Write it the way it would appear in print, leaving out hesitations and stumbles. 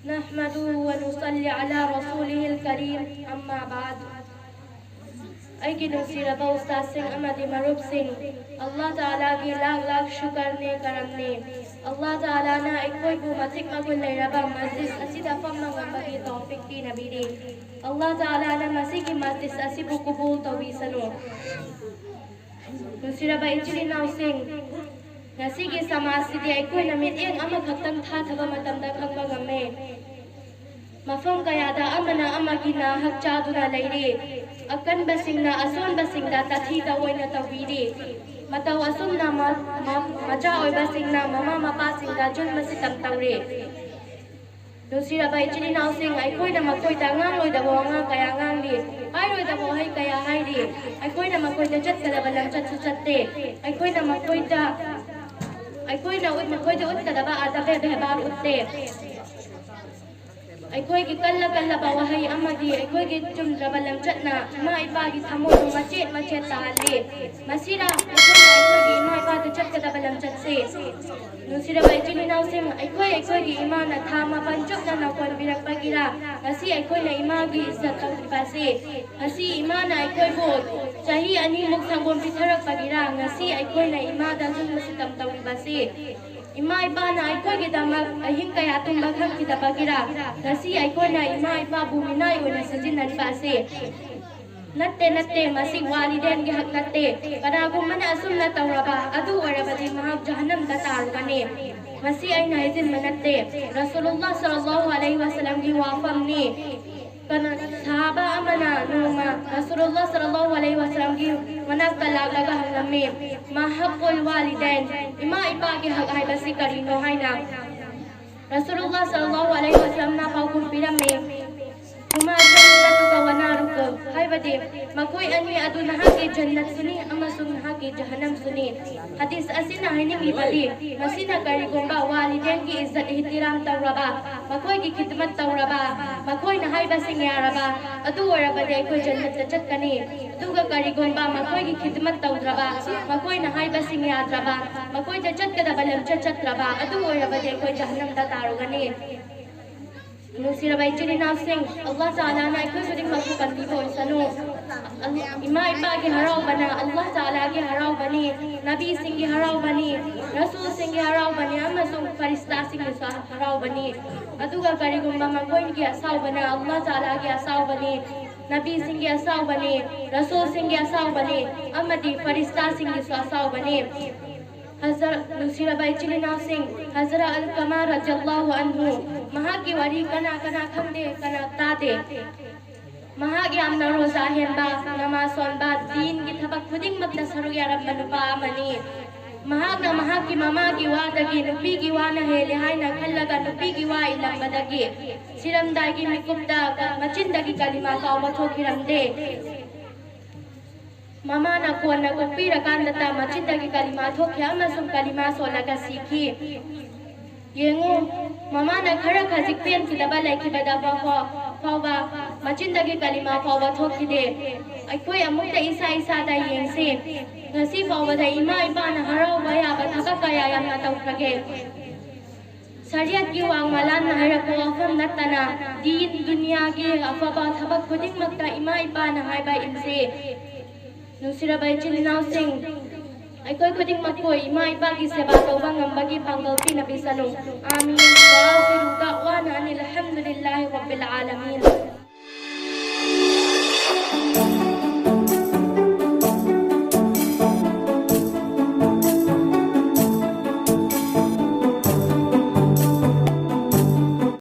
नहमदुहु व नुसल्ली अला रसूलिहिल करीम अम्मा बाद अयगी नुसीरबा उस्तादसिंग अमदी मरुबसिंग अल्लाह ताला की लाख लाख शुक्र ने करमने अल्लाह ताला ना अखोइबु मतिक मगुल लेरबा मस्जिद असिदा फम्मा गंबगी तौफिक की नबीरे अल्लाह ताला ना मसी की मस्जिद असिबु कबूल तौबीसनो नुसीरबा इचली नाउसिंग ngasi gi samaj sidi aikoi na mityang ama khaktang tha thaba matamda khangba ngame mafam kaya da amana amagi na hakcha duna leire akan basingna ason basingda tathi da oina tawiri mataw asum na maja oi basingna mama mapa singda jun masitam tawre Nusira bai chini naw sing aikoi na makoi ta ngang loi da bo nga kaya ngang li ai loi da bo hai kaya hai ri aikoi na makoi da chat kada balam chat su chatte aikoi na makoi da aikoi na ut makoi da ut kada ba adabe behbar utte aikoi ki kalla kalla ba wahai amadi aikoi ki chum rabalam chatna ma ipa ki thamo no machet ta le masira aikoi na aikoi ki ma ipa da chat kada balam chat se Nusira bai chini naw sing aikoi ki ima na thama panchok na na kon birak pagira asi aikoi na ima gi izzat tawri pase asi ima na aikoi bo chahi ani muk sangon pitharak pagira ngasi aikoi na ima da jun masitam tawri pase ima ipa na aikoi gi damak ahing kaya tum bakhang ki da pagira ngasi aikoi na ima ipa buminai oina sajinan pase natte masih waliden gi hak natte kana gumana asum na tawraba adu warabadi mahak jahannam da tarugane masih ai na izin manatte rasulullah sallallahu alaihi wasallam gi wafam ni kana sahaba amana numa rasulullah sallallahu alaihi wasallam gi manak talaga hangame mahaqul walidain ima ipa gi hak ai basi karino haina rasulullah sallallahu alaihi wasallam na paukum pirame Kuma jannatuka wa naruka haibade makoi ani adu nahaki jannat suni amasung nahaki jahannam suni hadis asina hining ibadi masina kari gomba waliden ki izzat ihtiram tawraba makoi ki khidmat tawraba makoi na haiba singyaraba adu warabade koi jannat chat kani aduga kari gomba makoi ki khidmat tawraba makoi na haiba singyadraba makoi ja chat kada balam chat raba adu warabade koi jahannam da tarugani Nusira bai chini naw sing Allah Taala na ikoi suding maku kanti bo sanu ima ipa gi harau bana Allah Taala gi harau bani nabi sing gi harau bani rasul sing gi harau bani amasung farista sing gi harau bani aduga kari gumba makoi gi asau bana Allah Taala gi asau bani nabi sing gi asau bani rasul sing gi asau bani amadi farista sing gi asau bani Hazrat Nusira bai chini naw sing Hazrat Al-Qamar radhiyallahu anhu mahak ki wari kana khande kana tade mahak yamna roza henba namaz sonba din ki thabak khuding matna saru yaram manupa mani mahak ki mama ki wada ki nupi ki wana hele haina khallaga nupi ki wa ilam badagi siram dai ki mikupda machinda ki kalima ka watho kiramde Mama na kuan na kupira kanda ta machinda ki kalima thokya amasung kalima solaga sikhi yengu mama na khara khajik pen ki daba lai ki bada ba ba machinda ki kalima ba thokide aikoi amuk ta isa da yengse ngasi ba da ima iba na harau ba ya ba thaka kaya yam na tawkrage Sariat ki wang malan na hara ko afam natana din dunya ki afaba thabak khuding makta ima iba na hai ba inse Nusira bai chini naw sing aikoi khuding makoi ima ipa ki seba tawba ngambagi panggal pi nabi sanu amin wa akhiru da'wana anil hamdulillahi rabbil alamin